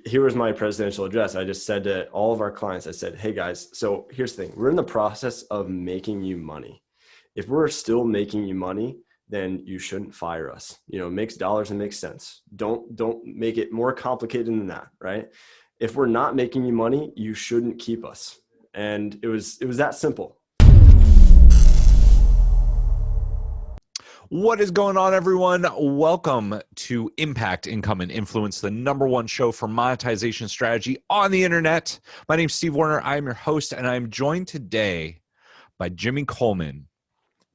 here was my presidential address. I just said to all of our clients, I said, hey guys, so here's the thing. We're in the process of making you money. If we're still making you money, then you shouldn't fire us. It makes dollars and makes sense. Don't make it more complicated than that, right? If we're not making you money, you shouldn't keep us. And it was that simple. What is going on, everyone? Welcome to Impact, Income, and Influence, the #1 show for monetization strategy on the internet. My name is Steve Werner. I am your host, and I'm joined today by Jimmy Coleman,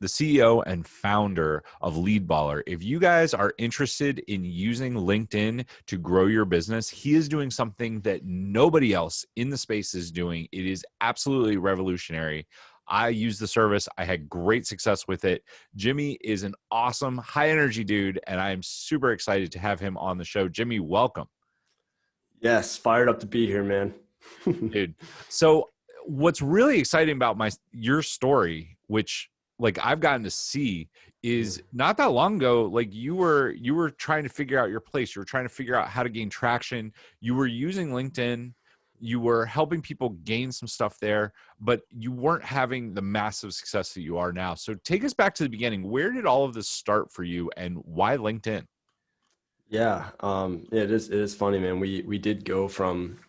the CEO and founder of Leadballer. If you guys are interested in using LinkedIn to grow your business, he is doing something that nobody else in the space is doing. It is absolutely revolutionary. I use the service. I had great success with it. Jimmy is an awesome, high energy dude, and I am super excited to have him on the show. Jimmy, welcome. Yes, fired up to be here, man. Dude. So what's really exciting about your story, which I've gotten to see, is not that long ago, you were trying to figure out your place. You were trying to figure out how to gain traction. You were using LinkedIn. You were helping people gain some stuff there, but you weren't having the massive success that you are now. So take us back to the beginning. Where did all of this start for you, and why LinkedIn? Yeah, it is funny, man. We did go from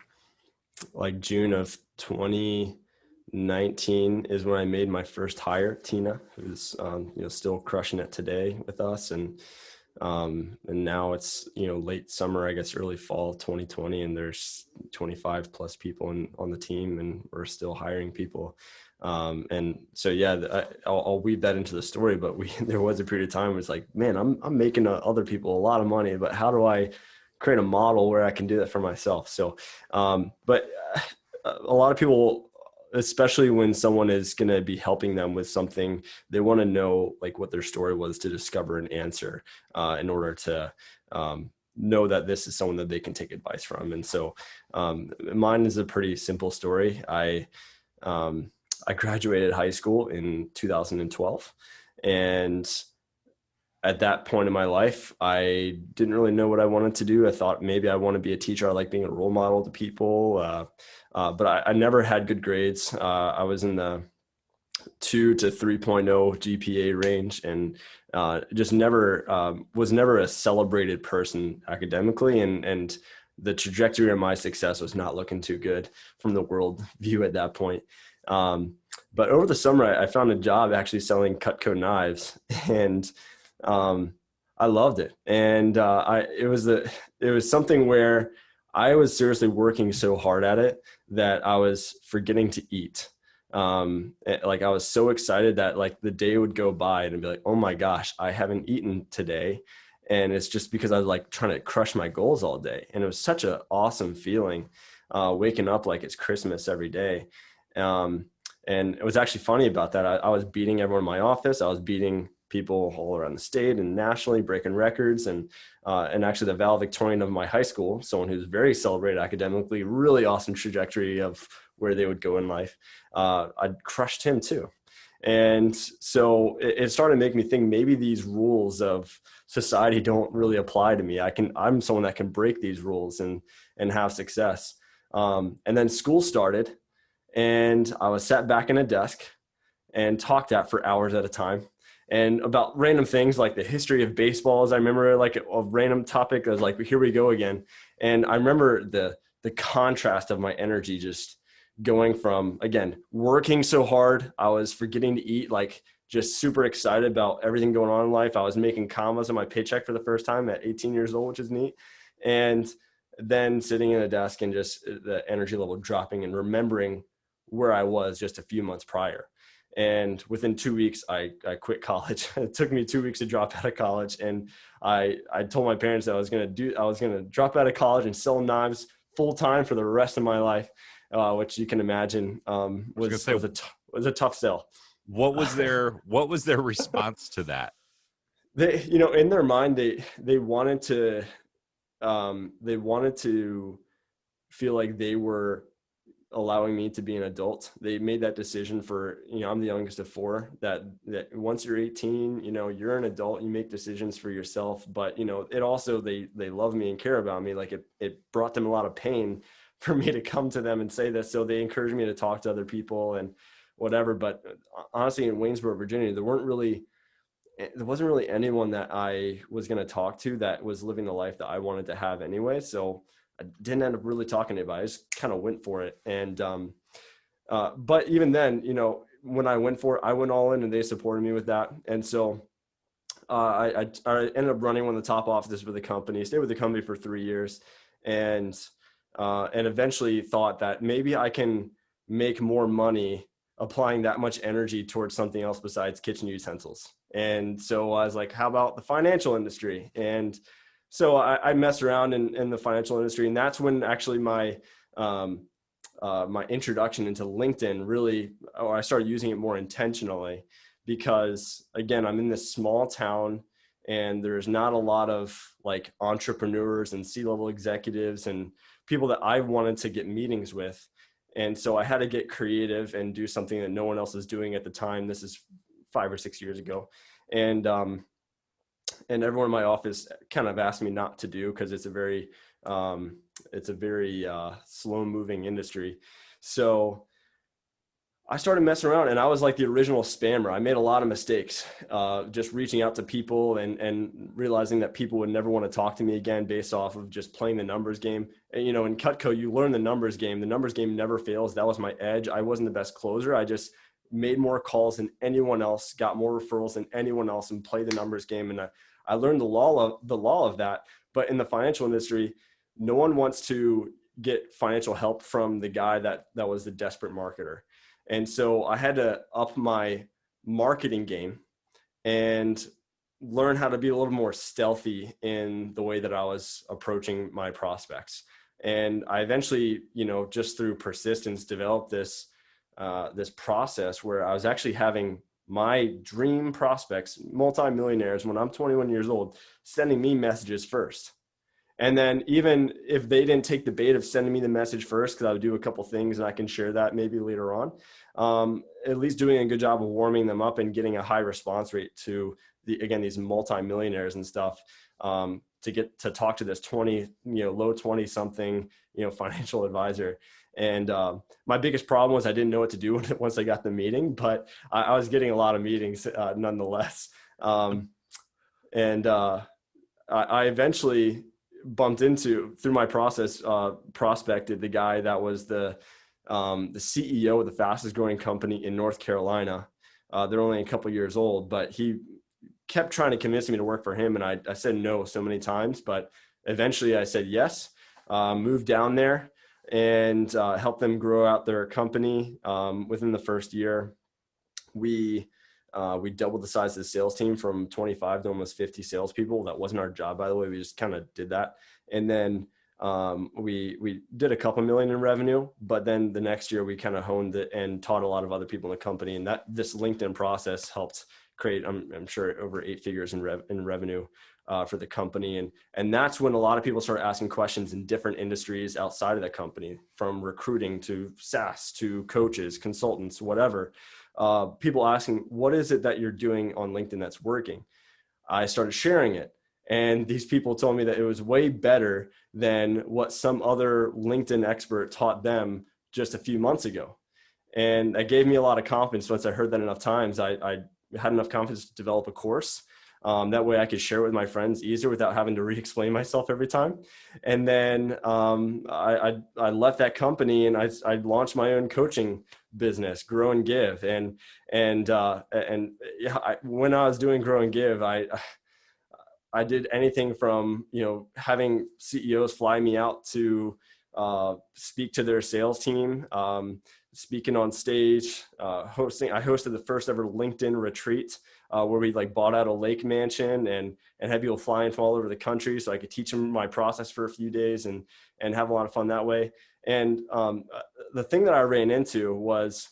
June of 2019 is when I made my first hire, Tina, who's still crushing it today with us, and now it's late summer, I guess early fall 2020, and there's 25 plus people on the team, and we're still hiring people. And so I'll weave that into the story, but there was a period of time where it's like, man, I'm making other people a lot of money, but how do I create a model where I can do that for myself? So but a lot of people, especially when someone is going to be helping them with something, they want to know what their story was to discover an answer in order to know that this is someone that they can take advice from. And so mine is a pretty simple story. I graduated high school in 2012, and at that point in my life, I didn't really know what I wanted to do. I thought maybe I want to be a teacher. I like being a role model to people. But I never had good grades. I was in the 2 to 3.0 GPA range, and just was never a celebrated person academically. And the trajectory of my success was not looking too good from the world view at that point. But over the summer, I found a job actually selling Cutco knives, and I loved it. And it was something where I was seriously working so hard at it that I was forgetting to eat. I was so excited that the day would go by and I'd be like, oh my gosh, I haven't eaten today. And it's just because I was trying to crush my goals all day. And it was such an awesome feeling, waking up like it's Christmas every day. And it was actually funny about that. I was beating everyone in my office. I was beating people all around the state and nationally, breaking records. And actually the valedictorian of my high school, someone who's very celebrated academically, really awesome trajectory of where they would go in life, I crushed him too. And so it started making me think maybe these rules of society don't really apply to me. I'm someone that can break these rules and have success. And then school started, and I was sat back in a desk and talked at for hours at a time, and about random things like the history of baseballs. I remember a random topic. I was here we go again. And I remember the contrast of my energy just going from, again, working so hard, I was forgetting to eat, just super excited about everything going on in life. I was making commas on my paycheck for the first time at 18 years old, which is neat. And then sitting in a desk and just the energy level dropping and remembering where I was just a few months prior. And within 2 weeks, I quit college. It took me 2 weeks to drop out of college. And I told my parents that I was going to drop out of college and sell knives full time for the rest of my life, which you can imagine was a tough sell. What was their response to that? They, in their mind, they wanted to feel like they were allowing me to be an adult. They made that decision for, I'm the youngest of four, that once you're 18, you're an adult, you make decisions for yourself. But, it also, they love me and care about me. Like it brought them a lot of pain for me to come to them and say this. So they encouraged me to talk to other people and whatever. But honestly, in Waynesboro, Virginia, there wasn't really anyone that I was going to talk to that was living the life that I wanted to have anyway. So I didn't end up really talking to anybody. I just kind of went for it. And, but even then, when I went for it, I went all in and they supported me with that. And so I ended up running one of the top offices for the company, stayed with the company for 3 years, and eventually thought that maybe I can make more money applying that much energy towards something else besides kitchen utensils. And so I was like, how about the financial industry? And so I messed around in the financial industry. And that's when actually my introduction into LinkedIn really, I started using it more intentionally, because again, I'm in this small town and there's not a lot of like entrepreneurs and C-level executives and people that I wanted to get meetings with. And so I had to get creative and do something that no one else is doing at the time. This is 5 or 6 years ago. And everyone in my office kind of asked me not to do, because it's a very slow moving industry. So I started messing around, and I was like the original spammer. I made a lot of mistakes, just reaching out to people and realizing that people would never want to talk to me again based off of just playing the numbers game. And, in Cutco, you learn the numbers game. The numbers game never fails. That was my edge. I wasn't the best closer. I just made more calls than anyone else, got more referrals than anyone else, and played the numbers game. And I learned the law of that. But in the financial industry, no one wants to get financial help from the guy that was the desperate marketer. And so I had to up my marketing game and learn how to be a little more stealthy in the way that I was approaching my prospects. And I eventually, just through persistence, developed this process where I was actually having my dream prospects, multimillionaires, when I'm 21 years old, sending me messages first. And then even if they didn't take the bait of sending me the message first, because I would do a couple things and I can share that maybe later on, at least doing a good job of warming them up and getting a high response rate to these multimillionaires and stuff, to get to talk to this low 20 something, financial advisor. And my biggest problem was I didn't know what to do once I got the meeting, but I was getting a lot of meetings nonetheless. And I eventually bumped into, through my process, prospected the guy that was the CEO of the fastest growing company in North Carolina. They're only a couple years old, but he kept trying to convince me to work for him. And I said no so many times, but eventually I said yes, moved down there and helped them grow out their company. Within the first year, we doubled the size of the sales team from 25 to almost 50 salespeople. That wasn't our job, by the way. We just kind of did that. And then we did a couple million in revenue, but then the next year we kind of honed it and taught a lot of other people in the company. And this LinkedIn process helped create, I'm sure, over 8 figures in revenue for the company. And that's when a lot of people started asking questions in different industries outside of the company, from recruiting to SaaS to coaches, consultants, whatever. People asking, what is it that you're doing on LinkedIn that's working? I started sharing it. And these people told me that it was way better than what some other LinkedIn expert taught them just a few months ago. And that gave me a lot of confidence. Once I heard that enough times, I had enough confidence to develop a course. That way I could share it with my friends easier without having to re-explain myself every time. And then I left that company and I launched my own coaching business, Grow and Give. And yeah, when I was doing Grow and Give, I did anything from, having CEOs fly me out to speak to their sales team, speaking on stage, I hosted the first ever LinkedIn retreat, where we bought out a lake mansion and had people flying from all over the country, so I could teach them my process for a few days and have a lot of fun that way. And the thing that I ran into was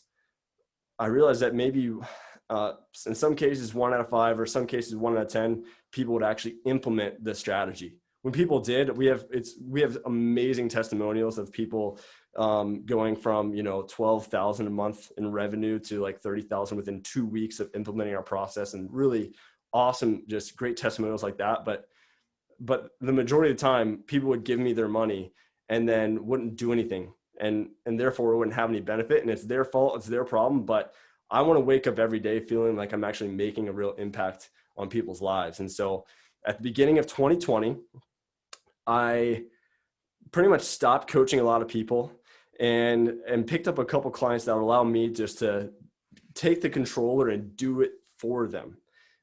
I realized that maybe in some cases 1 out of 5, or some cases 1 out of 10 people would actually implement the strategy, when people did, we have amazing testimonials of people going from, 12,000 a month in revenue to like 30,000 within 2 weeks of implementing our process, and really awesome, just great testimonials like that. But the majority of the time, people would give me their money and then wouldn't do anything, and therefore it wouldn't have any benefit. And it's their fault, it's their problem. But I want to wake up every day feeling like I'm actually making a real impact on people's lives. And so at the beginning of 2020, I pretty much stopped coaching a lot of people and picked up a couple clients that would allow me just to take the controller and do it for them.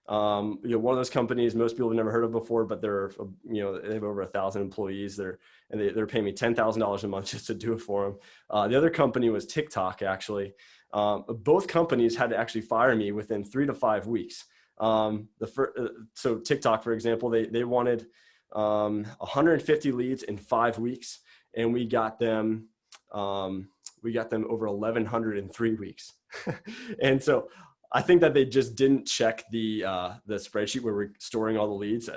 One of those companies most people have never heard of before, but they're, they have over 1,000 employees. They're paying me $10,000 a month just to do it for them. The other company was TikTok, actually. Both companies had to actually fire me within 3 to 5 weeks. So TikTok, for example, they wanted 150 leads in 5 weeks, and we got them over 1,100 in 3 weeks. And so I think that they just didn't check the spreadsheet where we're storing all the leads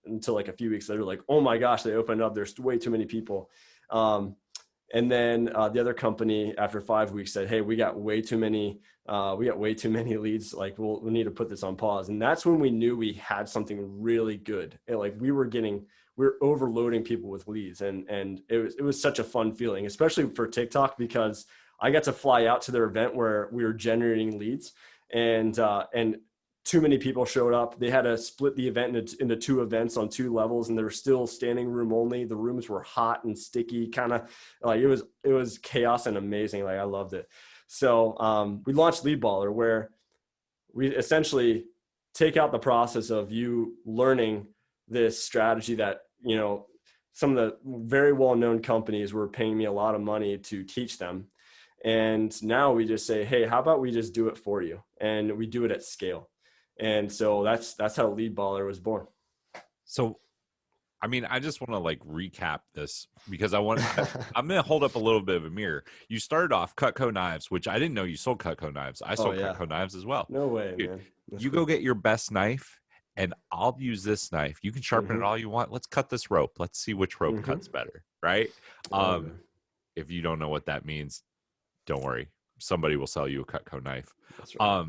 until like a few weeks later, like, oh my gosh, they opened up, there's way too many people. And then the other company after 5 weeks said, hey, we got way too many leads. Like we need to put this on pause. And that's when we knew we had something really good. And like we were overloading people with leads. And it was such a fun feeling, especially for TikTok, because I got to fly out to their event where we were generating leads, and too many people showed up. They had to split the event into 2 events on 2 levels, and they were still standing room only. The rooms were hot and sticky, kind of like it was chaos and amazing. Like I loved it. So we launched Leadballer, where we essentially take out the process of you learning this strategy that, some of the very well-known companies were paying me a lot of money to teach them. And now we just say, hey, how about we just do it for you? And we do it at scale. And so that's how Leadballer was born. So, I mean, I just want to like recap this because I'm going to hold up a little bit of a mirror. You started off Cutco knives, which I didn't know you sold Cutco knives. I sold Cutco knives as well. No way, Dude, man. You go get your best knife and I'll use this knife. You can sharpen it all you want. Let's cut this rope. Let's see which rope cuts better. Right. If you don't know what that means, don't worry. Somebody will sell you a Cutco knife. That's right.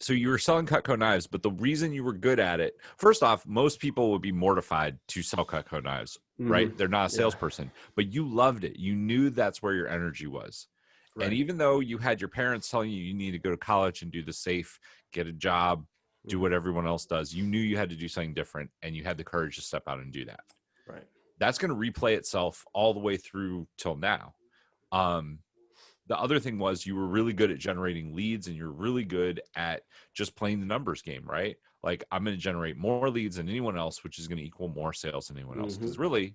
So you were selling Cutco knives, but the reason you were good at it, first off, most people would be mortified to sell Cutco knives, right? They're not a salesperson, but you loved it. You knew that's where your energy was. Right. And even though you had your parents telling you need to go to college and do the safe, get a job, do what everyone else does, you knew you had to do something different, and you had the courage to step out and do that. Right. That's going to replay itself all the way through till now. The other thing was you were really good at generating leads, and you're really good at just playing the numbers game, right? Like, I'm going to generate more leads than anyone else, which is going to equal more sales than anyone else. Because really,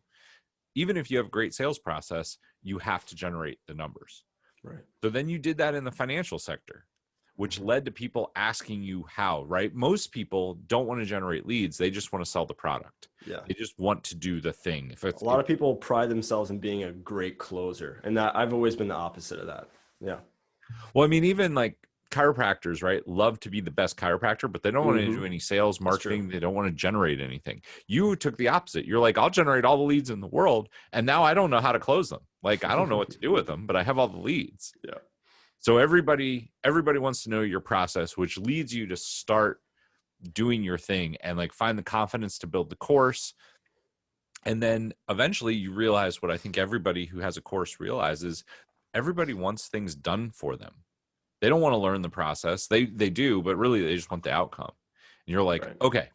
even if you have a great sales process, you have to generate the numbers. Right. So then you did that in the financial sector, which led to people asking you how, right? Most people don't want to generate leads. They just want to sell the product. Yeah. They just want to do the thing. A lot of people pride themselves in being a great closer. And that I've always been the opposite of that. Yeah. Well, I mean, even like chiropractors, right? Love to be the best chiropractor, but they don't want to do any sales, marketing. They don't want to generate anything. You took the opposite. You're like, I'll generate all the leads in the world, and now I don't know how to close them. Like, I don't know what to do with them, but I have all the leads. Yeah. So everybody wants to know your process, which leads you to start doing your thing and like find the confidence to build the course. And then eventually you realize what I think everybody who has a course realizes: everybody wants things done for them. They don't want to learn the process. They do, but really they just want the outcome. And you're like, okay,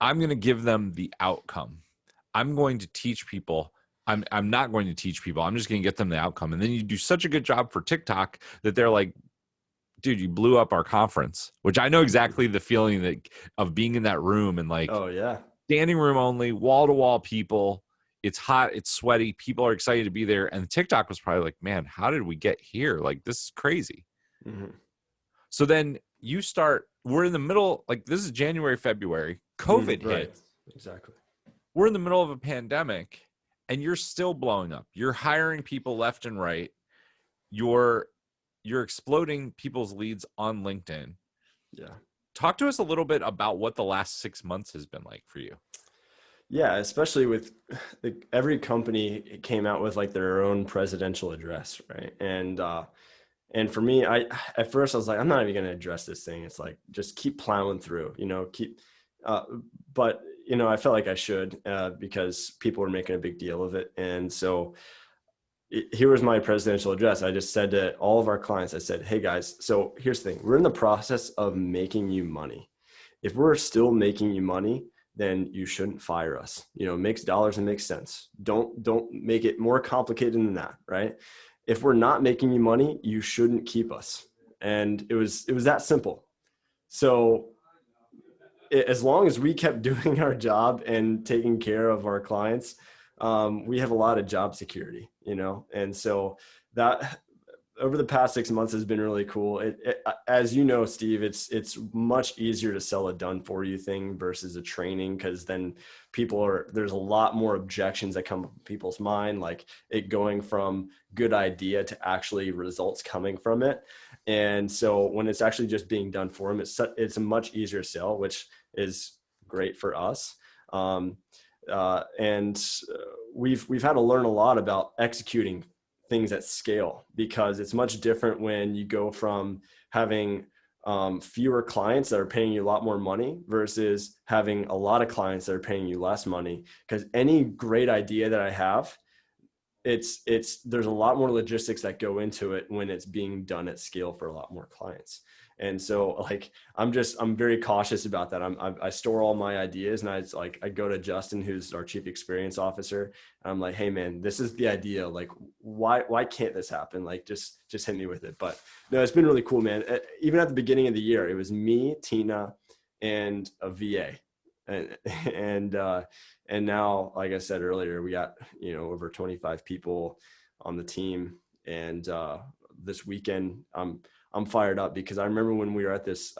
I'm going to give them the outcome. I'm going to teach people. I'm not going to teach people. I'm just going to get them the outcome. And then you do such a good job for TikTok that they're like, dude, you blew up our conference, which I know exactly the feeling of being in that room and like, oh yeah, standing room only, wall to wall people. It's hot, it's sweaty. People are excited to be there. And TikTok was probably like, man, how did we get here? Like, this is crazy. So then we're in the middle, like this is January, February, COVID hit. Exactly. We're in the middle of a pandemic and you're still blowing up. You're hiring people left and right. You're exploding people's leads on LinkedIn. Yeah. Talk to us a little bit about what the last 6 months has been like for you. Yeah, especially with every company came out with like their own presidential address, right? And for me, I at first I was like, I'm not even going to address this thing. It's like just keep plowing through, keep. Uh, but I felt like I should because people were making a big deal of it, and so here was my presidential address. I just said to all of our clients, I said, hey guys, so here's the thing: we're in the process of making you money. If we're still making you money, then you shouldn't fire us. It makes dollars and makes sense. Don't make it more complicated than that, right? If we're not making you money, you shouldn't keep us. And it was that simple. So as long as we kept doing our job and taking care of our clients, we have a lot of job security, and so that over the past 6 months has been really cool. As you know, Steve, it's much easier to sell a done for you thing versus a training, because then there's a lot more objections that come up in people's mind, like it going from good idea to actually results coming from it. And so when it's actually just being done for them, it's a much easier sell, which is great for us. And we've had to learn a lot about executing things at scale, because it's much different when you go from having fewer clients that are paying you a lot more money versus having a lot of clients that are paying you less money. Because any great idea that I have, there's a lot more logistics that go into it when it's being done at scale for a lot more clients. And so like, I'm very cautious about that. I store all my ideas, and I go to Justin, who's our chief experience officer. And I'm like, hey man, this is the idea. Like, why can't this happen? Like, just hit me with it. But no, it's been really cool, man. Even at the beginning of the year, it was me, Tina, and a VA. And, and, uh, and now, like I said earlier, we got, over 25 people on the team. And, this weekend, I'm fired up, because I remember when we were at this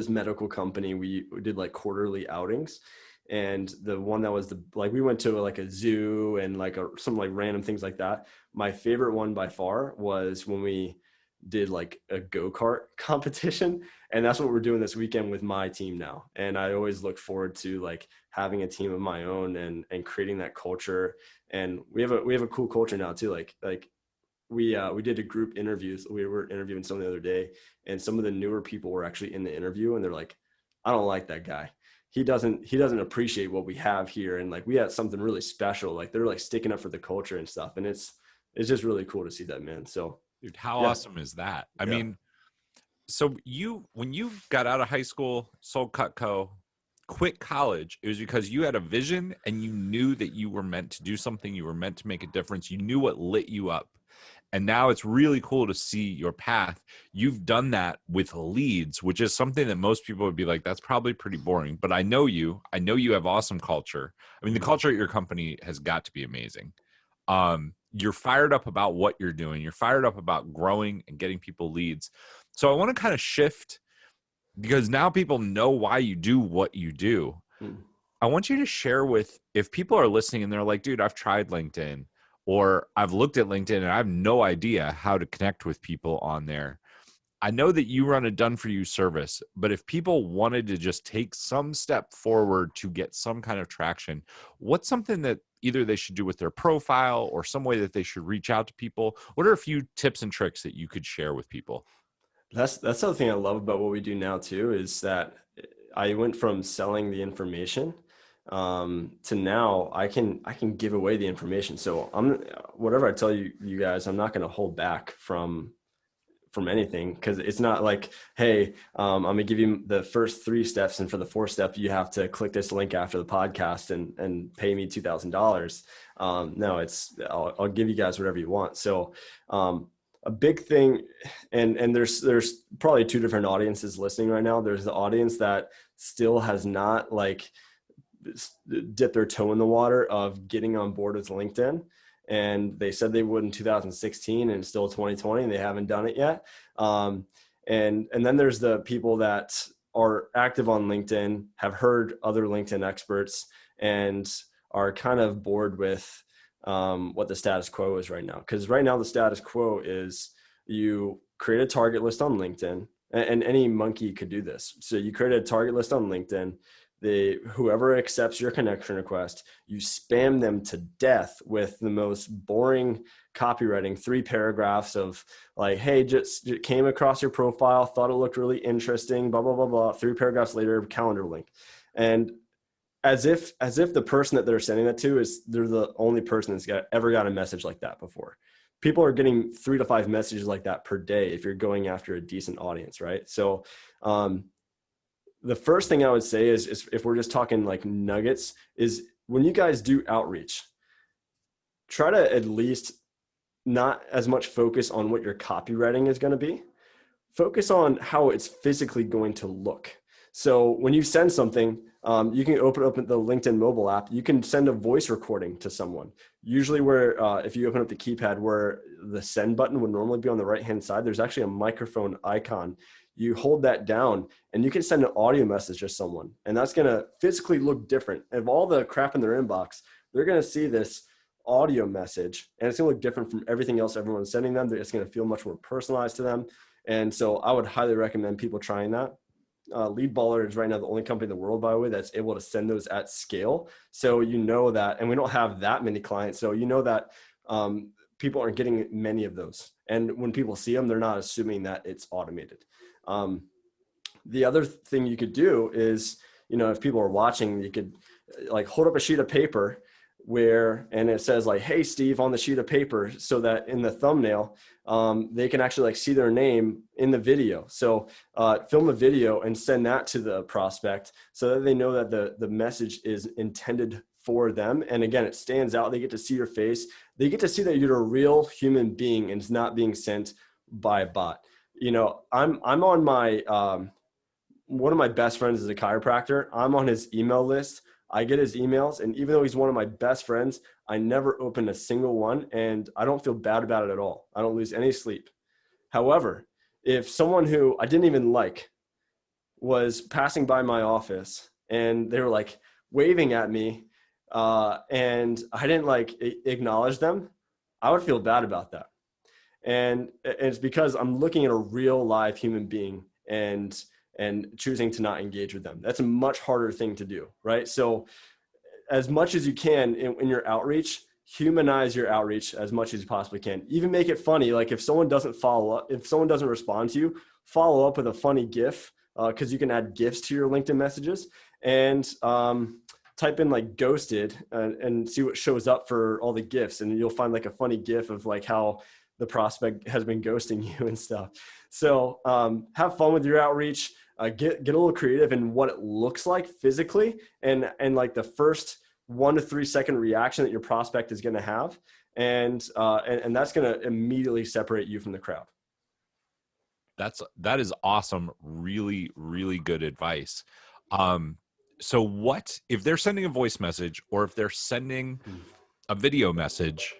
medical company, we did like quarterly outings, and the one that was we went to like a zoo and like some like random things like that. My favorite one by far was when we did like a go-kart competition, and that's what we're doing this weekend with my team now. And I always look forward to like having a team of my own and creating that culture. And we have a cool culture now too. Like we did a group interviews. We were interviewing someone the other day, and some of the newer people were actually in the interview, and they're like, I don't like that guy. He doesn't appreciate what we have here. And like, we had something really special. Like, they're like sticking up for the culture and stuff. And it's just really cool to see that, man. So Dude, how yeah. awesome is that? I Yeah. mean, so when you got out of high school, sold Cutco, quit college, it was because you had a vision and you knew that you were meant to do something. You were meant to make a difference. You knew what lit you up. And now it's really cool to see your path. You've done that with leads, which is something that most people would be like, that's probably pretty boring. But I know you have awesome culture. I mean, the culture at your company has got to be amazing. You're fired up about what you're doing. You're fired up about growing and getting people leads. So I want to kind of shift, because now people know why you do what you do. I want you to share with, if people are listening and they're like, dude, I've tried LinkedIn, or I've looked at LinkedIn and I have no idea how to connect with people on there. I know that you run a done for you service, but if people wanted to just take some step forward to get some kind of traction, what's something that either they should do with their profile or some way that they should reach out to people? What are a few tips and tricks that you could share with people? That's the other thing I love about what we do now too, is that I went from selling the information to now I can give away the information. So whatever I tell you guys, I'm not going to hold back from anything, because it's not like, hey, I'm gonna give you the first 3 steps, and for the 4th step you have to click this link after the podcast and pay me $2,000. No, I'll give you guys whatever you want. So a big thing, and there's probably 2 different audiences listening right now. There's the audience that still has not like dipped their toe in the water of getting on board with LinkedIn, and they said they would in 2016, and it's still 2020 and they haven't done it yet. And then there's the people that are active on LinkedIn, have heard other LinkedIn experts, and are kind of bored with what the status quo is right now. Because right now the status quo is you create a target list on LinkedIn, and any monkey could do this. So you create a target list on LinkedIn, whoever accepts your connection request, you spam them to death with the most boring copywriting, 3 paragraphs of like, hey, just came across your profile, thought it looked really interesting, blah, blah, blah, blah. 3 paragraphs later, calendar link. And as if the person that they're sending that to they're the only person that's ever got a message like that before. People are getting 3 to 5 messages like that per day if you're going after a decent audience, right? So the first thing I would say is if we're just talking like nuggets, is when you guys do outreach, try to at least not as much focus on what your copywriting is going to be. Focus on how it's physically going to look. So when you send something, you can open up the LinkedIn mobile app. You can send a voice recording to someone. Usually where, if you open up the keypad where the send button would normally be on the right-hand side, there's actually a microphone icon. You hold that down and you can send an audio message to someone. And that's going to physically look different. Of all the crap in their inbox, they're going to see this audio message and it's going to look different from everything else everyone's sending them. It's going to feel much more personalized to them. And so I would highly recommend people trying that. Leadballer is right now the only company in the world, by the way, that's able to send those at scale. So you know that, and we don't have that many clients. So you know that people aren't getting many of those. And when people see them, they're not assuming that it's automated. The other thing you could do is, if people are watching, you could like hold up a sheet of paper and it says like, hey, Steve, on the sheet of paper, so that in the thumbnail, they can actually like see their name in the video. So film a video and send that to the prospect so that they know that the message is intended for them. And again, it stands out. They get to see your face. They get to see that you're a real human being and it's not being sent by a bot. I'm on my, one of my best friends is a chiropractor. I'm on his email list. I get his emails, and even though he's one of my best friends, I never open a single one, and I don't feel bad about it at all. I don't lose any sleep. However, if someone who I didn't even like was passing by my office and they were like waving at me, and I didn't like acknowledge them, I would feel bad about that. And it's because I'm looking at a real live human being and choosing to not engage with them. That's a much harder thing to do, right? So as much as you can in your outreach, humanize your outreach as much as you possibly can. Even make it funny. Like if someone doesn't follow up, if someone doesn't respond to you, follow up with a funny GIF, because you can add GIFs to your LinkedIn messages, and type in like ghosted and see what shows up for all the GIFs. And you'll find like a funny GIF of like how the prospect has been ghosting you and stuff. So have fun with your outreach. Get a little creative in what it looks like physically, and like the first 1 to 3 second reaction that your prospect is going to have, and that's going to immediately separate you from the crowd. That is awesome. Really, really good advice. So what if they're sending a voice message or if they're sending a video message?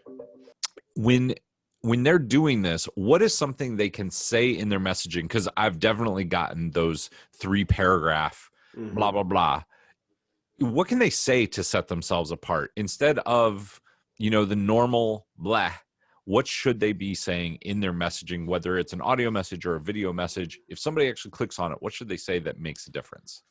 When they're doing this, what is something they can say in their messaging? Because I've definitely gotten those 3 paragraph, blah, blah, blah. What can they say to set themselves apart instead of, the normal blah? What should they be saying in their messaging, whether it's an audio message or a video message? If somebody actually clicks on it, what should they say that makes a difference?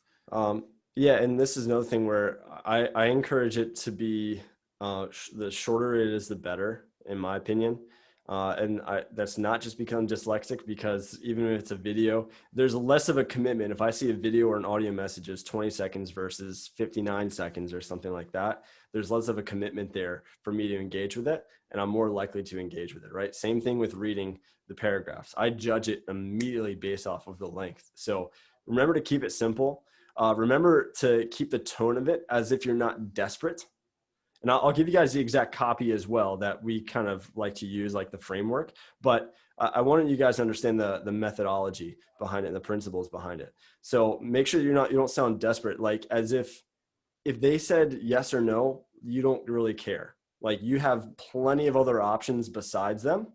Yeah, and this is another thing where I encourage it to be the shorter it is, the better, in my opinion. That's not just because I'm dyslexic, because even if it's a video, there's less of a commitment. If I see a video or an audio message is 20 seconds versus 59 seconds or something like that, there's less of a commitment there for me to engage with it. And I'm more likely to engage with it, right? Same thing with reading the paragraphs. I judge it immediately based off of the length. So remember to keep it simple. Remember to keep the tone of it as if you're not desperate. And I'll give you guys the exact copy as well that we kind of like to use, like the framework. But I wanted you guys to understand the methodology behind it and the principles behind it. So make sure you don't sound desperate, like as if they said yes or no, you don't really care. Like you have plenty of other options besides them.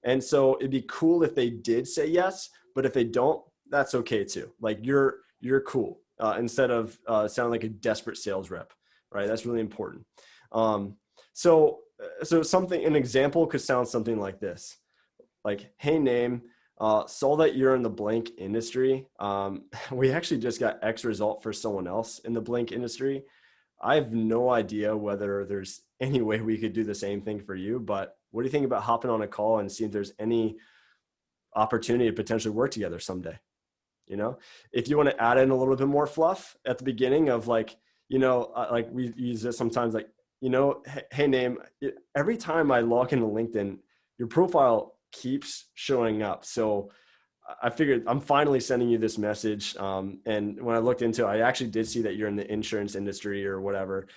And so it'd be cool if they did say yes, but if they don't, that's okay too. Like you're cool, instead of sounding like a desperate sales rep, right? That's really important. So an example could sound something like this, like, hey, name, Saw that you're in the blank industry. We actually just got X result for someone else in the blank industry. I have no idea whether there's any way we could do the same thing for you, but what do you think about hopping on a call and seeing if there's any opportunity to potentially work together someday? If you want to add in a little bit more fluff at the beginning of like, like we use this sometimes, like, hey, name, every time I log into LinkedIn, your profile keeps showing up. So I figured I'm finally sending you this message. And when I looked into it, I actually did see that you're in the insurance industry or whatever.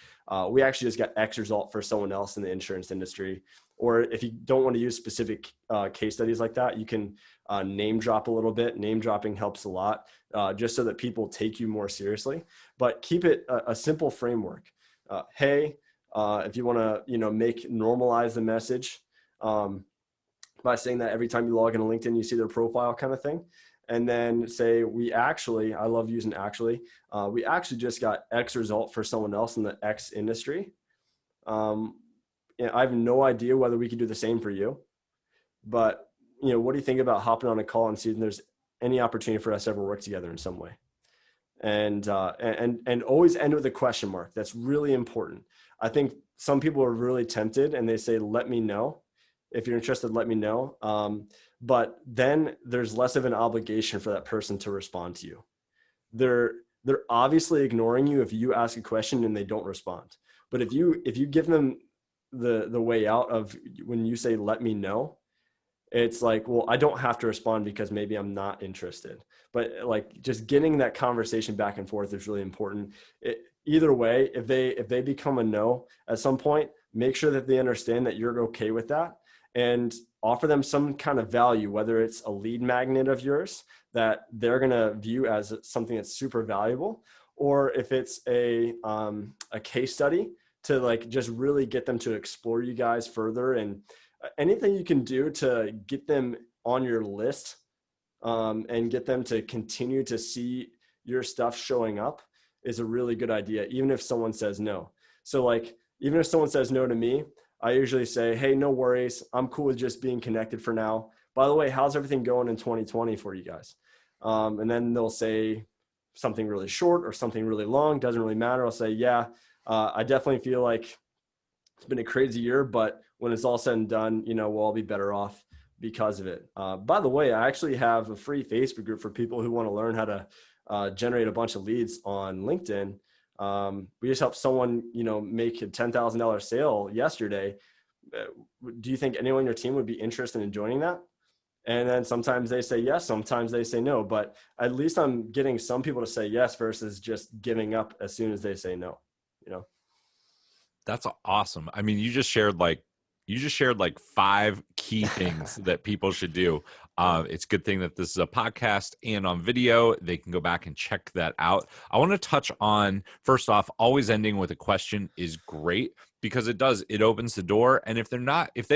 We actually just got X result for someone else in the insurance industry. Or if you don't want to use specific case studies like that, you can name drop a little bit. Name dropping helps a lot, just so that people take you more seriously. But keep it a simple framework. Hey, if you want to, normalize the message. By saying that every time you log into LinkedIn, you see their profile kind of thing. And then say, I love using actually, we actually just got X result for someone else in the X industry. I have no idea whether we could do the same for you, but what do you think about hopping on a call and seeing if there's any opportunity for us to ever work together in some way? And always end with a question mark. That's really important. I think some people are really tempted and they say, let me know. If you're interested, let me know. But then there's less of an obligation for that person to respond to you. They're obviously ignoring you if you ask a question and they don't respond. But if you give them the way out of when you say, let me know, it's like, well, I don't have to respond because maybe I'm not interested. But like just getting that conversation back and forth is really important. Either way, if they become a no at some point, make sure that they understand that you're okay with that and offer them some kind of value, whether it's a lead magnet of yours that they're going to view as something that's super valuable, or if it's a case study to like just really get them to explore you guys further, and anything you can do to get them on your list and get them to continue to see your stuff showing up is a really good idea, even if someone says no. So like, even if someone says no to me, I usually say, hey, no worries. I'm cool with just being connected for now. By the way, how's everything going in 2020 for you guys? And then they'll say something really short or something really long. Doesn't really matter. I'll say, yeah, I definitely feel like it's been a crazy year, but when it's all said and done, we'll all be better off because of it. By the way, I actually have a free Facebook group for people who want to learn how to generate a bunch of leads on LinkedIn. We just helped someone, make a $10,000 sale yesterday. Do you think anyone on your team would be interested in joining that? And then sometimes they say yes, sometimes they say no, but at least I'm getting some people to say yes versus just giving up as soon as they say no, That's awesome. I mean, you just shared like 5 key things that people should do. It's a good thing that this is a podcast and on video. They can go back and check that out. I want to touch on, first off, always ending with a question is great because it opens the door. And if they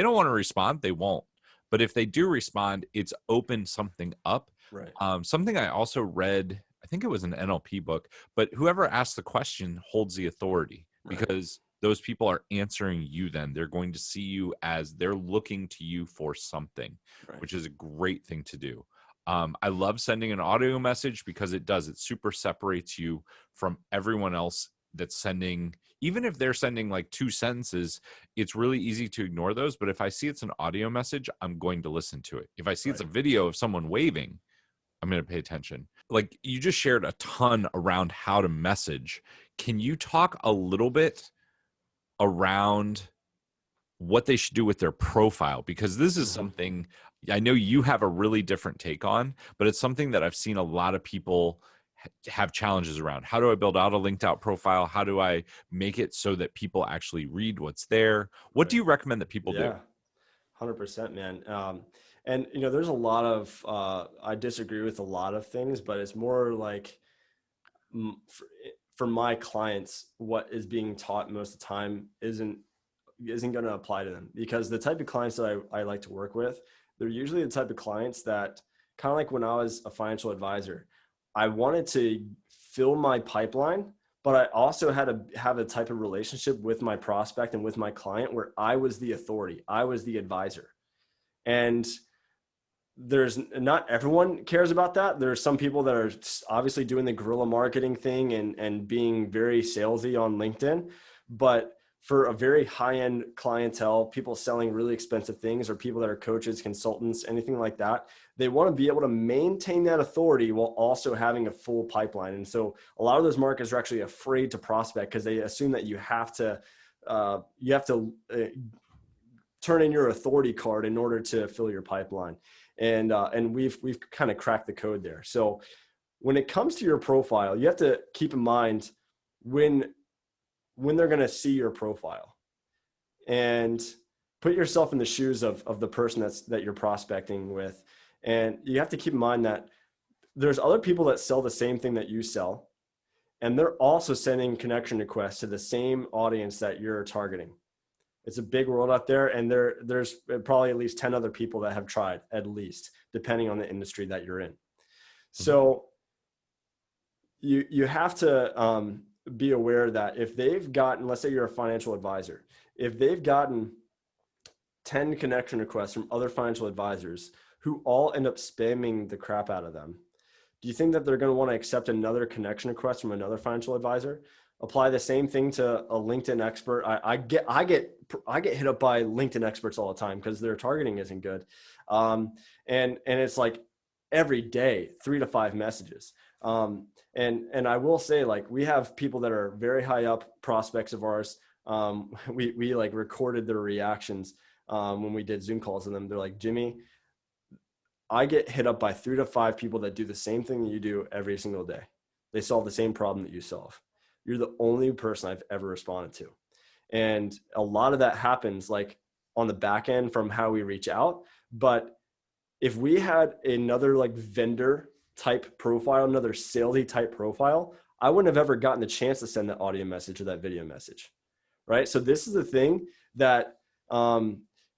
don't want to respond, they won't. But if they do respond, it's opened something up. Right. Something I also read, I think it was an NLP book, but whoever asks the question holds the authority because those people are answering you then. They're going to see you as they're looking to you for something, which is a great thing to do. I love sending an audio message because it super separates you from everyone else that's sending. Even if they're sending like 2 sentences, it's really easy to ignore those. But if I see it's an audio message, I'm going to listen to it. If I see it's a video of someone waving, I'm going to pay attention. Like you just shared a ton around how to message. Can you talk a little bit around what they should do with their profile? Because this is something I know you have a really different take on, but it's something that I've seen a lot of people have challenges around. How do I build out a linked out profile? How do I make it so that people actually read what's there? What do you recommend that people do? 100%, man. And there's a lot of I disagree with a lot of things, but it's more like for my clients, what is being taught most of the time isn't going to apply to them, because the type of clients that I like to work with, they're usually the type of clients that, kind of like when I was a financial advisor, I wanted to fill my pipeline, but I also had to have a type of relationship with my prospect and with my client where I was the authority. I was the advisor. And there's not everyone cares about that. There are some people that are obviously doing the guerrilla marketing thing and being very salesy on LinkedIn. But for a very high-end clientele, people selling really expensive things, or people that are coaches, consultants, anything like that, they want to be able to maintain that authority while also having a full pipeline. And so a lot of those marketers are actually afraid to prospect because they assume that you have to turn in your authority card in order to fill your pipeline. And we've kind of cracked the code there. So when it comes to your profile, you have to keep in mind when they're going to see your profile, and put yourself in the shoes of the person that you're prospecting with. And you have to keep in mind that there's other people that sell the same thing that you sell, and they're also sending connection requests to the same audience that you're targeting. It's a big world out there, and there's probably at least 10 other people that have tried, at least, depending on the industry that you're in. So you have to be aware that if they've gotten, let's say you're a financial advisor, if they've gotten 10 connection requests from other financial advisors who all end up spamming the crap out of them, do you think that they're going to want to accept another connection request from another financial advisor? Apply the same thing to a LinkedIn expert. I get hit up by LinkedIn experts all the time because their targeting isn't good. And it's like every day, 3 to 5 messages. And I will say, like, we have people that are very high up prospects of ours. We like recorded their reactions when we did Zoom calls with them. They're like, Jimmy, I get hit up by 3 to 5 people that do the same thing that you do every single day. They solve the same problem that you solve. You're the only person I've ever responded to. And a lot of that happens like on the back end from how we reach out. But if we had another like vendor type profile, another salesy type profile, I wouldn't have ever gotten the chance to send that audio message or that video message. Right. So this is the thing that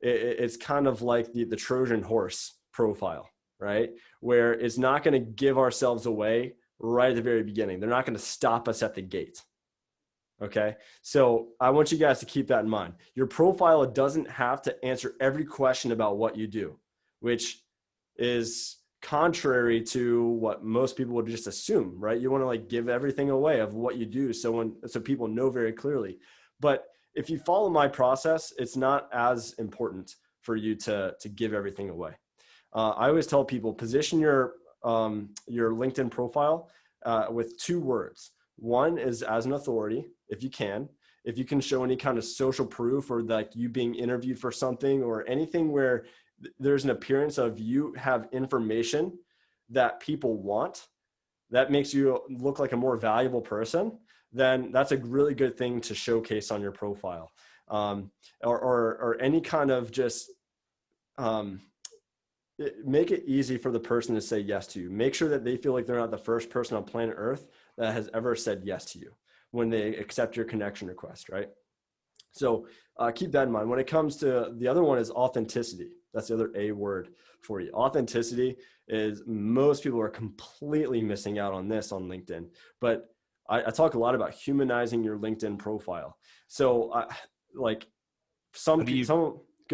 it's kind of like the Trojan horse profile, right? Where it's not going to give ourselves away right at the very beginning. They're not going to stop us at the gate. Okay. So I want you guys to keep that in mind. Your profile doesn't have to answer every question about what you do, which is contrary to what most people would just assume, right? You want to like give everything away of what you do. So people know very clearly. But if you follow my process, it's not as important for you to give everything away. I always tell people, position your LinkedIn profile with 2 words. One is as an authority, if you can show any kind of social proof, or like you being interviewed for something, or anything where there's an appearance of you have information that people want, that makes you look like a more valuable person, then that's a really good thing to showcase on your profile. Or any kind of just, make it easy for the person to say yes to you. Make sure that they feel like they're not the first person on planet Earth that has ever said yes to you when they accept your connection request, right? So keep that in mind. When it comes to the other one is authenticity. That's the other A word for you. Authenticity is, most people are completely missing out on this on LinkedIn, but I talk a lot about humanizing your LinkedIn profile. So go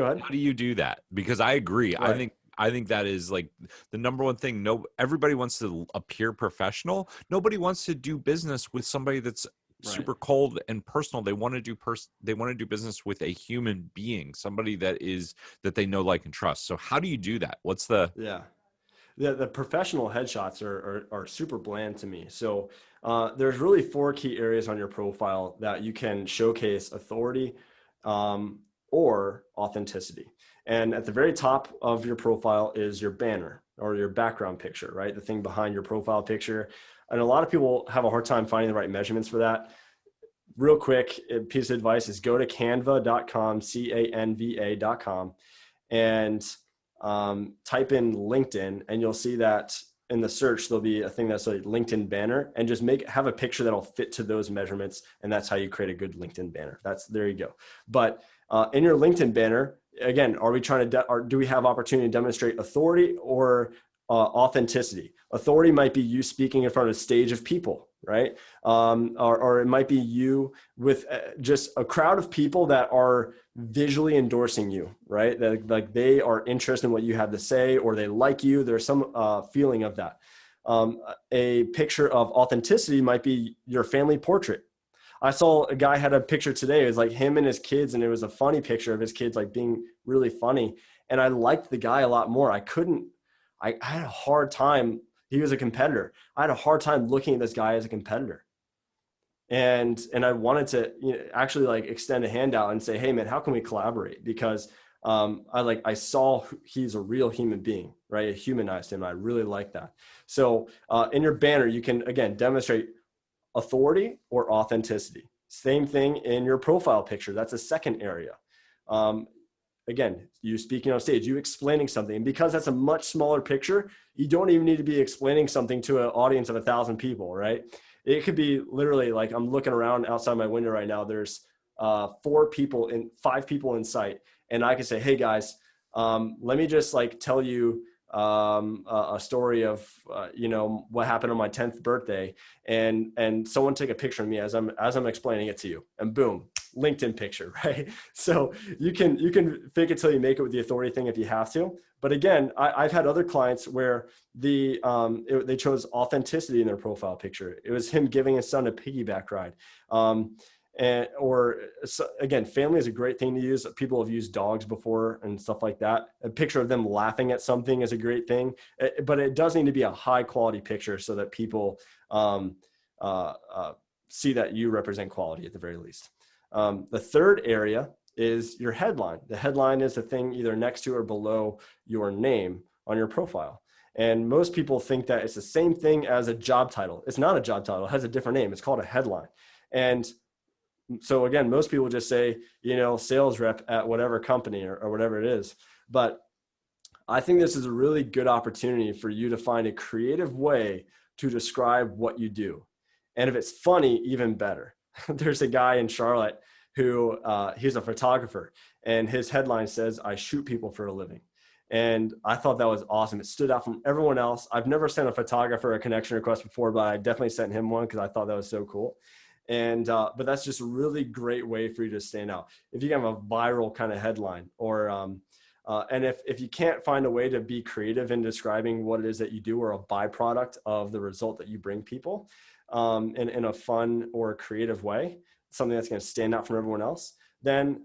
ahead. How do you do that? Because I agree. Right. I think that is like the number one thing. Everybody wants to appear professional. Nobody wants to do business with somebody that's super cold and personal. They want to do business with a human being, somebody that they know, like, and trust. So how do you do that? What's the the professional headshots are super bland to me. So there's really 4 key areas on your profile that you can showcase authority or authenticity. And at the very top of your profile is your banner or your background picture, right? The thing behind your profile picture. And a lot of people have a hard time finding the right measurements for that. Real quick piece of advice is go to canva.com, canva.com, and type in LinkedIn, and you'll see that in the search, there'll be a thing that's like LinkedIn banner, and just have a picture that'll fit to those measurements. And that's how you create a good LinkedIn banner. There you go. But in your LinkedIn banner, again, are we trying to, do we have opportunity to demonstrate authority, or authenticity. Authority might be you speaking in front of a stage of people, right? Or it might be you with just a crowd of people that are visually endorsing you, right? That, like, they are interested in what you have to say, or they like you. There's some feeling of that. A picture of authenticity might be your family portrait. I saw a guy had a picture today. It was like him and his kids, and it was a funny picture of his kids like being really funny. And I liked the guy a lot more. I had a hard time. He was a competitor. I had a hard time looking at this guy as a competitor. And I wanted to, actually like extend a hand out and say, hey man, how can we collaborate? Because I saw he's a real human being, right? I humanized him. I really like that. So in your banner, you can, again, demonstrate authority or authenticity. Same thing in your profile picture. That's a second area. Again, you speaking on stage, you explaining something. And because that's a much smaller picture, you don't even need to be explaining something to an audience of 1,000 people, right? It could be literally like, I'm looking around outside my window right now. There's 5 people in sight. And I can say, hey guys, let me just like tell you a story of, what happened on my 10th birthday, and someone take a picture of me as I'm explaining it to you, and boom, LinkedIn picture, right? So you can fake it till you make it with the authority thing if you have to. But again, I've had other clients where they chose authenticity in their profile picture. It was him giving his son a piggyback ride. Again, family is a great thing to use. People have used dogs before and stuff like that. A picture of them laughing at something is a great thing, but it does need to be a high quality picture so that people see that you represent quality at the very least. The third area is your headline. The headline is the thing either next to or below your name on your profile. And most people think that it's the same thing as a job title. It's not a job title. It has a different name. It's called a headline. And so again, most people just say, sales rep at whatever company or whatever it is. But I think this is a really good opportunity for you to find a creative way to describe what you do. And if it's funny, even better. There's a guy in Charlotte who he's a photographer, and his headline says, I shoot people for a living. And I thought that was awesome. It stood out from everyone else. I've never sent a photographer a connection request before, but I definitely sent him one because I thought that was so cool. And but that's just a really great way for you to stand out. If you have a viral kind of headline, or and if you can't find a way to be creative in describing what it is that you do, or a byproduct of the result that you bring people in a fun or creative way, something that's going to stand out from everyone else, then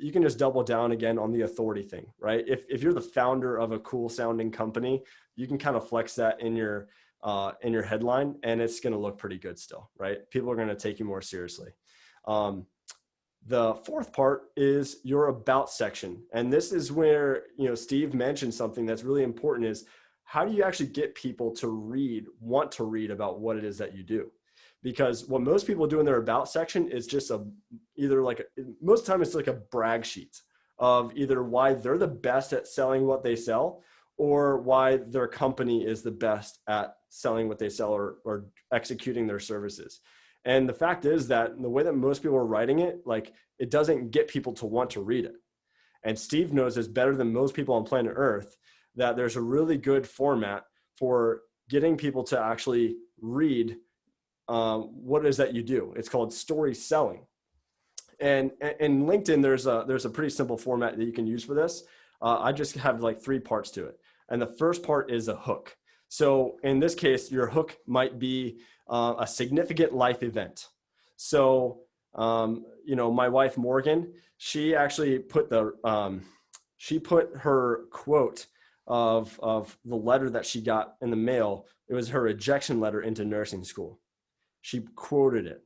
you can just double down again on the authority thing, right? If you're the founder of a cool sounding company, you can kind of flex that in your headline, and it's going to look pretty good still, right? People are going to take you more seriously. The fourth part is your about section. And this is where, Steve mentioned something that's really important, is how do you actually get people to want to read about what it is that you do? Because what most people do in their about section is just most of the time it's like a brag sheet of either why they're the best at selling what they sell, or why their company is the best at selling what they sell, or executing their services. And the fact is that the way that most people are writing it, like, it doesn't get people to want to read it. And Steve knows this better than most people on planet Earth, that there's a really good format for getting people to actually read what it is that you do. It's called story selling. And in LinkedIn, there's a pretty simple format that you can use for this. I just have like 3 parts to it. And the first part is a hook. So in this case, your hook might be a significant life event. So, my wife, Morgan, she actually put her quote of the letter that she got in the mail. It was her rejection letter into nursing school. She quoted it.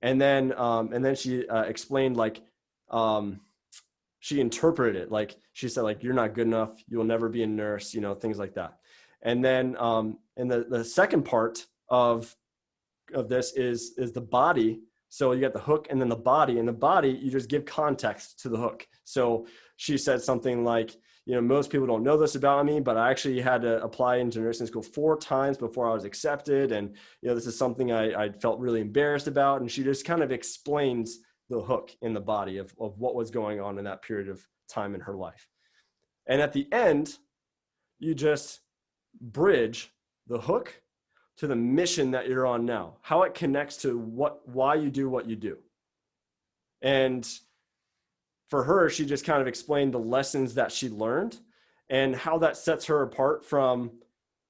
And then she explained, like, she interpreted it. Like, she said, like, you're not good enough. You'll never be a nurse, things like that. And then, and the second part of this is the body. So you got the hook and then the body. And the body, you just give context to the hook. So she said something like, most people don't know this about me, but I actually had to apply into nursing school 4 times before I was accepted. And, this is something I felt really embarrassed about. And she just kind of explains the hook in the body of what was going on in that period of time in her life. And at the end, you just bridge the hook to the mission that you're on now, how it connects to why you do what you do. And for her, she just kind of explained the lessons that she learned and how that sets her apart from,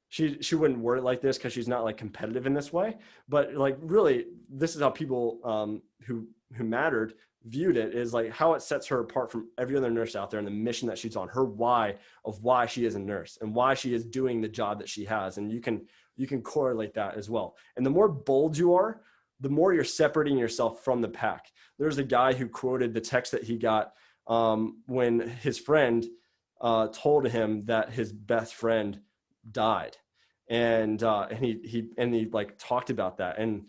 she wouldn't word it like this because she's not like competitive in this way, but like really this is how people who mattered viewed it, is like how it sets her apart from every other nurse out there and the mission that she's on, her why of why she is a nurse and why she is doing the job that she has. And you can correlate that as well. And the more bold you are, the more you're separating yourself from the pack. There's a guy who quoted the text that he got when his friend told him that his best friend died, and he like talked about that. And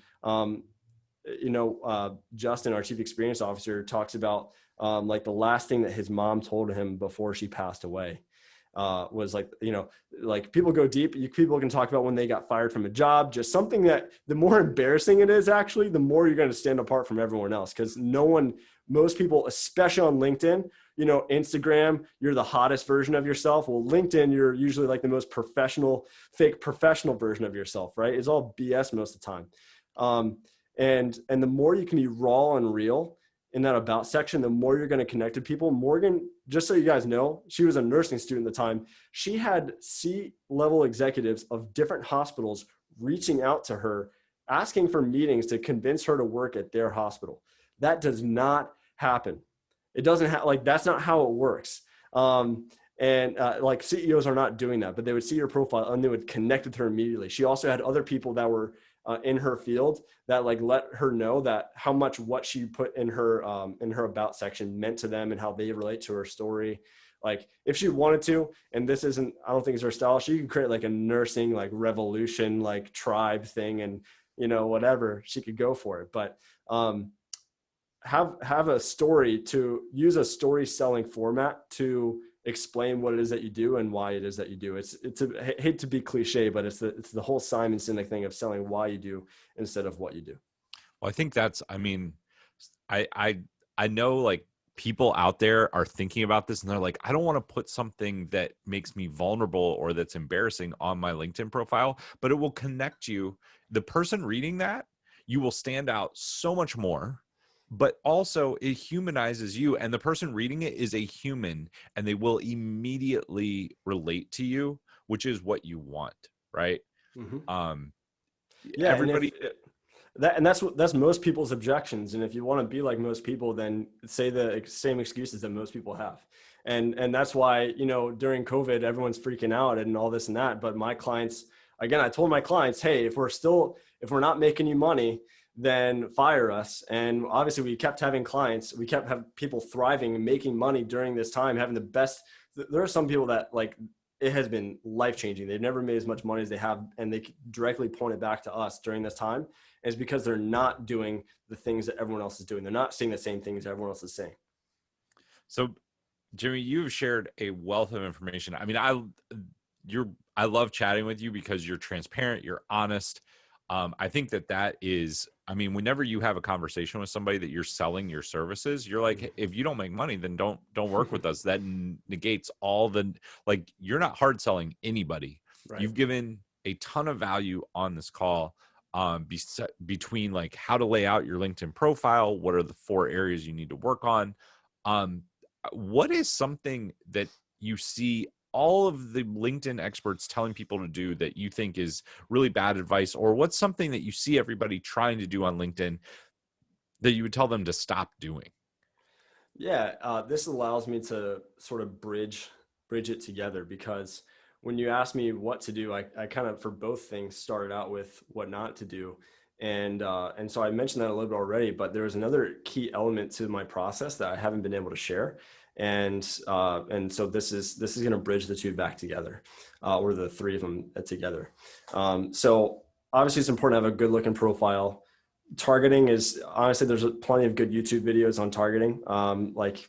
Justin, our chief experience officer, talks about like the last thing that his mom told him before she passed away was like, like people go deep. People can talk about when they got fired from a job, just something that the more embarrassing it is, actually, the more you're going to stand apart from everyone else. Because most people, especially on LinkedIn, Instagram, you're the hottest version of yourself. Well, LinkedIn, you're usually like the most fake professional version of yourself, right? It's all BS most of the time. And the more you can be raw and real in that about section, the more you're going to connect to people. Morgan, just so you guys know, she was a nursing student at the time. She had C-level executives of different hospitals reaching out to her, asking for meetings to convince her to work at their hospital. That does not happen. It doesn't like, that's not how it works. Like CEOs are not doing that, but they would see your profile and they would connect with her immediately. She also had other people that were in her field that like let her know that how much what she put in her about section meant to them and how they relate to her story. Like if she wanted to, and this isn't, I don't think it's her style, she could create like a nursing, like revolution, like tribe thing, and whatever, she could go for it. But have a story, to use a story selling format to explain what it is that you do and why it is that you do. I hate to be cliche, but it's the whole Simon Sinek thing of selling why you do instead of what you do. Well, I think that's, I mean, I know like people out there are thinking about this and they're like, I don't want to put something that makes me vulnerable or that's embarrassing on my LinkedIn profile, but it will connect you. The person reading that, you will stand out so much more, but also it humanizes you. And the person reading it is a human and they will immediately relate to you, which is what you want. Right. Mm-hmm. Yeah. Everybody. That's most people's objections. And if you want to be like most people, then say the same excuses that most people have. And that's why, during COVID, everyone's freaking out and all this and that. But my clients, again, I told my clients, hey, if we're not making you money, then fire us. And obviously we kept having clients, we kept having people thriving and making money during this time, having the best. There are some people that like, it has been life-changing. They've never made as much money as they have, and they directly point it back to us during this time. Is because they're not doing the things that everyone else is doing. They're not saying the same things everyone else is saying. So, Jimmy, you've shared a wealth of information. I mean, I love chatting with you because you're transparent, you're honest. I think that is, I mean, whenever you have a conversation with somebody that you're selling your services, you're like, hey, if you don't make money, then don't work with us. That negates all the, like, you're not hard selling anybody. Right. You've given a ton of value on this call. Between like how to lay out your LinkedIn profile, what are the 4 areas you need to work on? What is something that you see all of the LinkedIn experts telling people to do that you think is really bad advice, or what's something that you see everybody trying to do on LinkedIn that you would tell them to stop doing? Yeah, this allows me to sort of bridge it together, because when you ask me what to do, I kind of, for both things, started out with what not to do. And so I mentioned that a little bit already, but there was another key element to my process that I haven't been able to share. And so this is going to bridge the 2 back together, or the 3 of them together. So obviously it's important to have a good looking profile. Targeting is, honestly, there's plenty of good YouTube videos on targeting. Like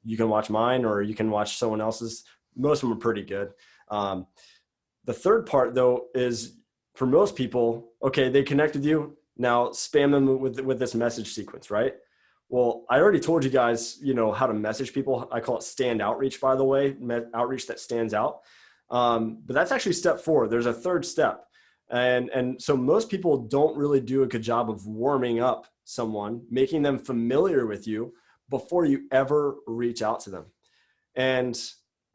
you can watch mine or you can watch someone else's. Most of them are pretty good. The third part though is, for most people, okay, they connect with you. Now spam them with this message sequence, right? Well, I already told you guys, how to message people. I call it stand outreach, by the way, outreach that stands out. But that's actually step 4. There's a third step. And so most people don't really do a good job of warming up someone, making them familiar with you before you ever reach out to them. And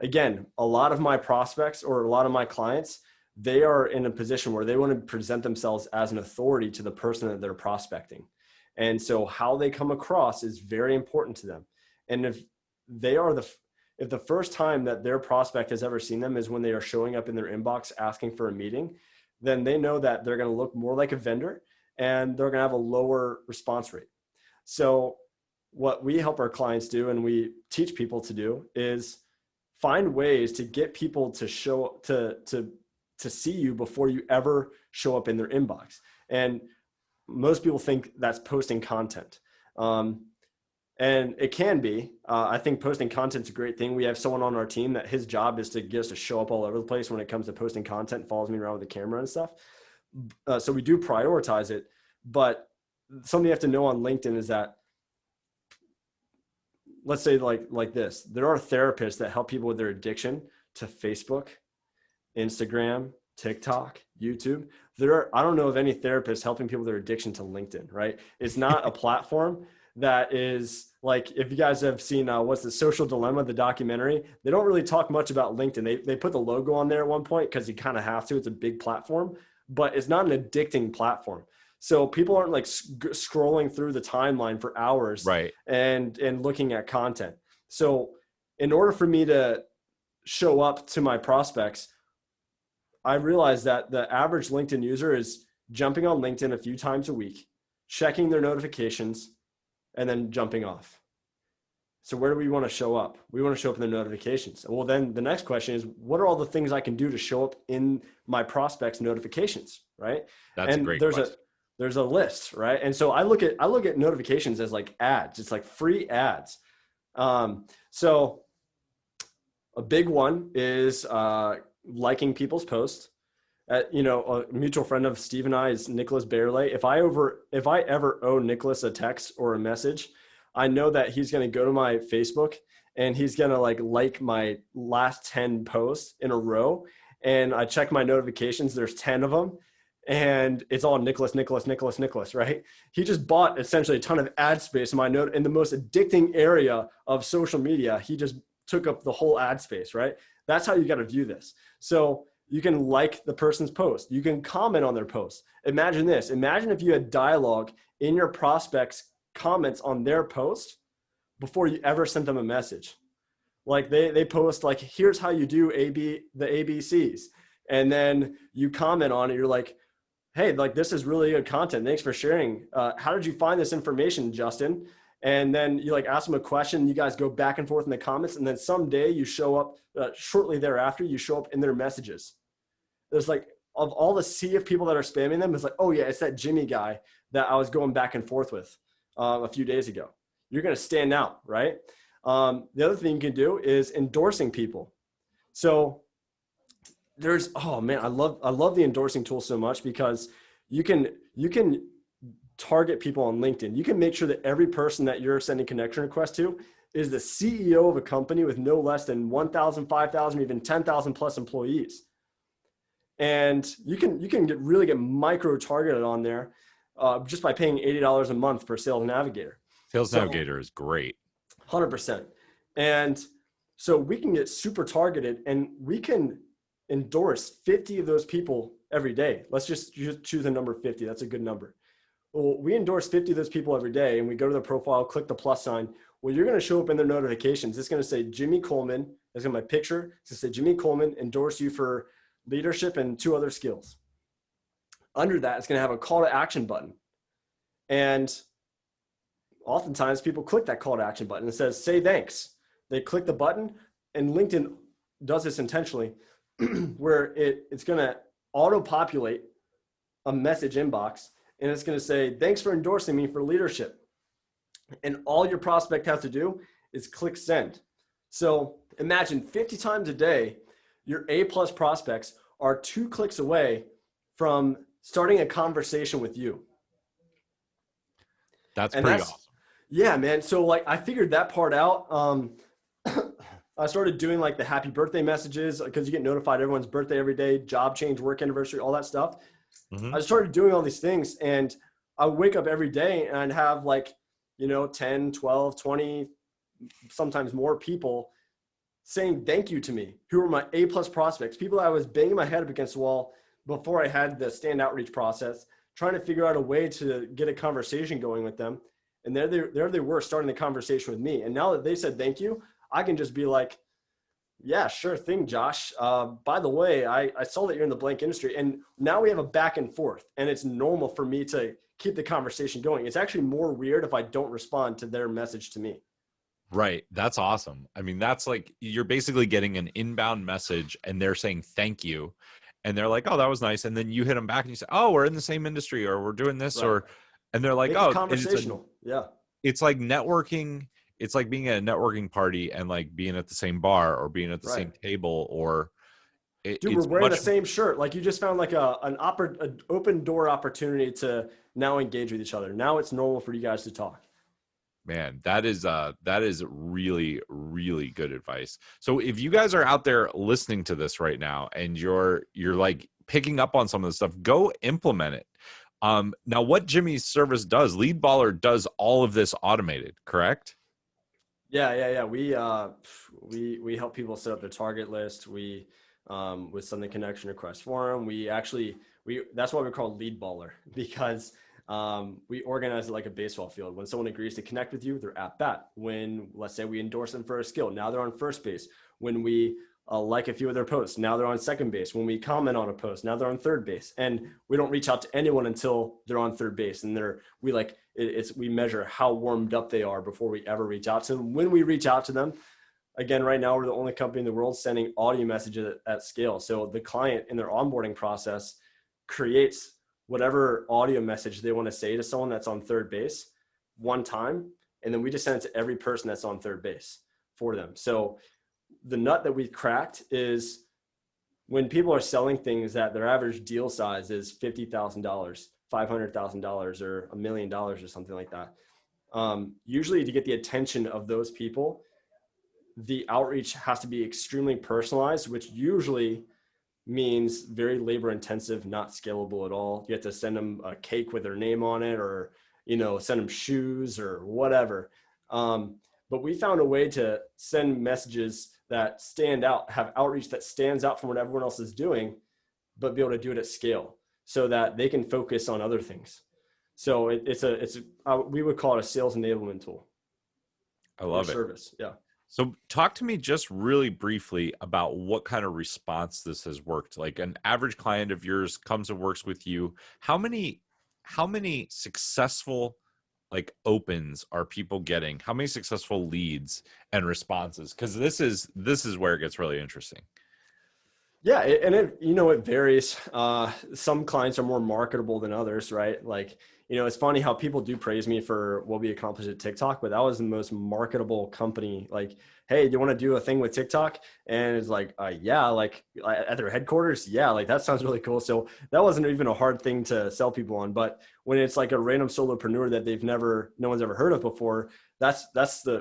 again, a lot of my prospects or a lot of my clients, they are in a position where they want to present themselves as an authority to the person that they're prospecting. And so how they come across is very important to them. And if the first time that their prospect has ever seen them is when they are showing up in their inbox asking for a meeting, then they know that they're going to look more like a vendor and they're going to have a lower response rate. So what we help our clients do and we teach people to do is find ways to get people to show to see you before you ever show up in their inbox. And most people think that's posting content. And it can be. I think posting content's a great thing. We have someone on our team that his job is to get us to show up all over the place when it comes to posting content, follows me around with the camera and stuff. So we do prioritize it. But something you have to know on LinkedIn is that, let's say like this, there are therapists that help people with their addiction to Facebook, Instagram, TikTok, YouTube. I don't know of any therapists helping people with their addiction to LinkedIn, right? It's not a platform that is like, if you guys have seen what's the Social Dilemma, the documentary, they don't really talk much about LinkedIn. They put the logo on there at one point because you kind of have to. It's a big platform, but it's not an addicting platform. So people aren't like scrolling through the timeline for hours, right, and looking at content. So in order for me to show up to my prospects, I realized that the average LinkedIn user is jumping on LinkedIn a few times a week, checking their notifications, and then jumping off. So where do we want to show up? We want to show up in the notifications. Well, then the next question is, what are all the things I can do to show up in my prospects' notifications, right? That's a great question. There's a list, right? And so I look at notifications as like ads. It's like free ads. So a big one is liking people's posts. A mutual friend of Steve and I is Nicholas Baerle. If I ever owe Nicholas a text or a message, I know that he's going to go to my Facebook and he's going to like my last 10 posts in a row. And I check my notifications. There's 10 of them. And it's all Nicholas, right? He just bought essentially a ton of ad space in my note in the most addicting area of social media. He just took up the whole ad space, right? That's how you got to view this. So you can like the person's post. You can comment on their post. Imagine this. Imagine if you had dialogue in your prospects' comments on their post before you ever sent them a message. Like they post like, here's how you do the ABCs. And then you comment on it. You're like, hey, like this is really good content. Thanks for sharing. How did you find this information, Justin? And then you like ask them a question. You guys go back and forth in the comments. And then someday you show up shortly thereafter, you show up in their messages. There's like, of all the sea of people that are spamming them, it's like, oh yeah, it's that Jimmy guy that I was going back and forth with a few days ago. You're going to stand out, right? The other thing you can do is endorsing people. So oh man, I love the endorsing tool so much because you can target people on LinkedIn. You can make sure that every person that you're sending connection requests to is the CEO of a company with no less than 1,000, 5,000, even 10,000 plus employees. And you can really get micro targeted on there just by paying $80 a month for Sales Navigator. Navigator is great. 100%. And so we can get super targeted and we can endorse 50 of those people every day. Let's just choose the number 50. That's a good number. Well, we endorse 50 of those people every day and we go to their profile, click the plus sign. Well, you're going to show up in their notifications. It's going to say Jimmy Coleman. It's going to be my picture. It's going to say Jimmy Coleman endorse you for leadership and 2 other skills. Under that, it's going to have a call to action button. And oftentimes people click that call to action button. It says, say thanks. They click the button and LinkedIn does this intentionally where it's going to auto-populate a message inbox and it's going to say, thanks for endorsing me for leadership. And all your prospect has to do is click send. So imagine 50 times a day, your A+ prospects are 2 clicks away from starting a conversation with you. That's pretty awesome. Yeah, man. So like I figured that part out. I started doing like the happy birthday messages because you get notified everyone's birthday every day, job change, work anniversary, all that stuff. Mm-hmm. I started doing all these things, and I would wake up every day and I'd have like, 10, 12, 20, sometimes more people saying thank you to me, who were my A+ prospects, people that I was banging my head up against the wall before I had the stand outreach process, trying to figure out a way to get a conversation going with them. And there they were starting the conversation with me. And now that they said thank you, I can just be like, yeah, sure thing, Josh. By the way, I saw that you're in the blank industry. And now we have a back and forth. And it's normal for me to keep the conversation going. It's actually more weird if I don't respond to their message to me. Right. That's awesome. I mean, that's like you're basically getting an inbound message and they're saying thank you. And they're like, oh, that was nice. And then you hit them back and you say, oh, we're in the same industry or we're doing this Right. and they're like, Make it oh, conversational. Yeah. it's like networking. It's like being at a networking party and like being at the same bar or being at the Right. same table or Dude, we're it's wearing the much. same shirt. Like you just found like an open door opportunity to now engage with each other. Now it's normal for you guys to talk. Man, that is really, really good advice. So if you guys are out there listening to this right now and you're like picking up on some of this stuff, go implement it. Now what Jimmy's service does, Leadballer does all of this automated, correct? Yeah. We help people set up their target list. We with something connection request form. We that's why we call Leadballer, because we organize it like a baseball field. When someone agrees to connect with you, they're at bat. When, let's say, we endorse them for a skill, now they're on first base. When we like a few of their posts, now they're on second base. When we comment on a post, now they're on third base. And we don't reach out to anyone until they're on third base. And we measure how warmed up they are before we ever reach out to them. When we reach out to them, again, right now we're the only company in the world sending audio messages at scale. So the client in their onboarding process creates whatever audio message they want to say to someone that's on third base one time, and then we just send it to every person that's on third base for them. So the nut that we cracked is when people are selling things that their average deal size is $50,000, $500,000, or $1 million or something like that. Usually to get the attention of those people, the outreach has to be extremely personalized, which usually means very labor intensive, not scalable at all. You have to send them a cake with their name on it, or, send them shoes or whatever. But we found a way to send messages that stand out, have outreach that stands out from what everyone else is doing, but be able to do it at scale so that they can focus on other things. So we would call it a sales enablement tool. I love it. Service. Yeah. So talk to me just really briefly about what kind of response this has worked. Like an average client of yours comes and works with you. How many successful like opens are people getting? How many successful leads and responses? Because this is where it gets really interesting. Yeah, it varies. Some clients are more marketable than others, right? Like, it's funny how people do praise me for what we accomplished at TikTok, but that was the most marketable company. Like, hey, do you want to do a thing with TikTok? And it's like, yeah, like at their headquarters. Yeah, like that sounds really cool. So that wasn't even a hard thing to sell people on. But when it's like a random solopreneur that no one's ever heard of before,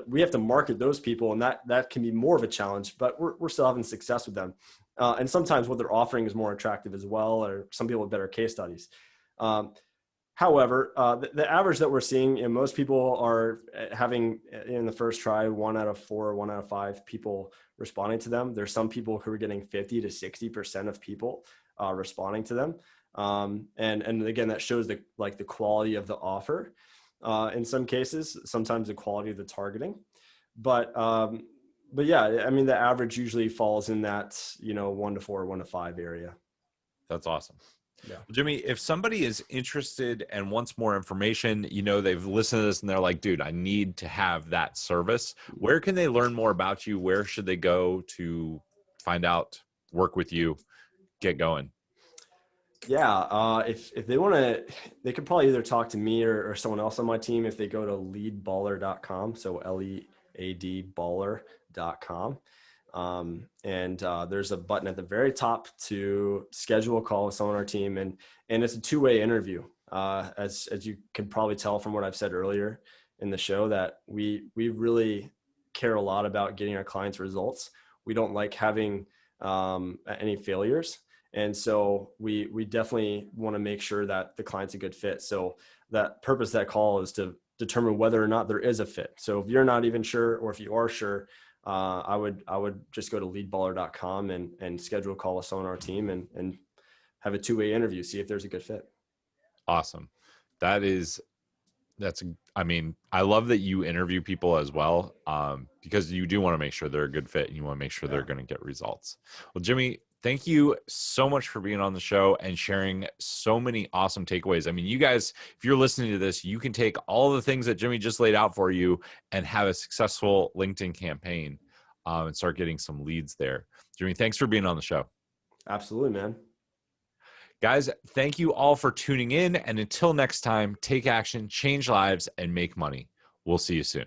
we have to market those people, and that can be more of a challenge. But we're still having success with them. And sometimes what they're offering is more attractive as well, or some people with better case studies. However, the average that we're seeing, most people are having in the first try 1 out of 4, 1 out of 5 people responding to them. There's some people who are getting 50 to 60% of people responding to them. And again, that shows the quality of the offer. In some cases, sometimes the quality of the targeting. But yeah, I mean, the average usually falls in that, 1 to 4, 1 to 5 area. That's awesome. Yeah. Jimmy, if somebody is interested and wants more information, they've listened to this and they're like, dude, I need to have that service. Where can they learn more about you? Where should they go to find out, work with you, get going? Yeah. If they want to, they could probably either talk to me or someone else on my team if they go to leadballer.com. So LEAD baller.com. And there's a button at the very top to schedule a call with someone on our team. And it's a 2-way interview. As you can probably tell from what I've said earlier in the show, that we really care a lot about getting our clients results. We don't like having any failures. And so we definitely want to make sure that the client's a good fit. So that purpose of that call is to determine whether or not there is a fit. So if you're not even sure, or if you are sure, I would just go to leadballer.com and schedule a call with someone on our team and have a two-way interview, see if there's a good fit. Awesome. I mean, I love that you interview people as well, because you do want to make sure they're a good fit and you want to make sure they're going to get results. Well, Jimmy, thank you so much for being on the show and sharing so many awesome takeaways. I mean, you guys, if you're listening to this, you can take all the things that Jimmy just laid out for you and have a successful LinkedIn campaign, and start getting some leads there. Jimmy, thanks for being on the show. Absolutely, man. Guys, thank you all for tuning in. And until next time, take action, change lives, and make money. We'll see you soon.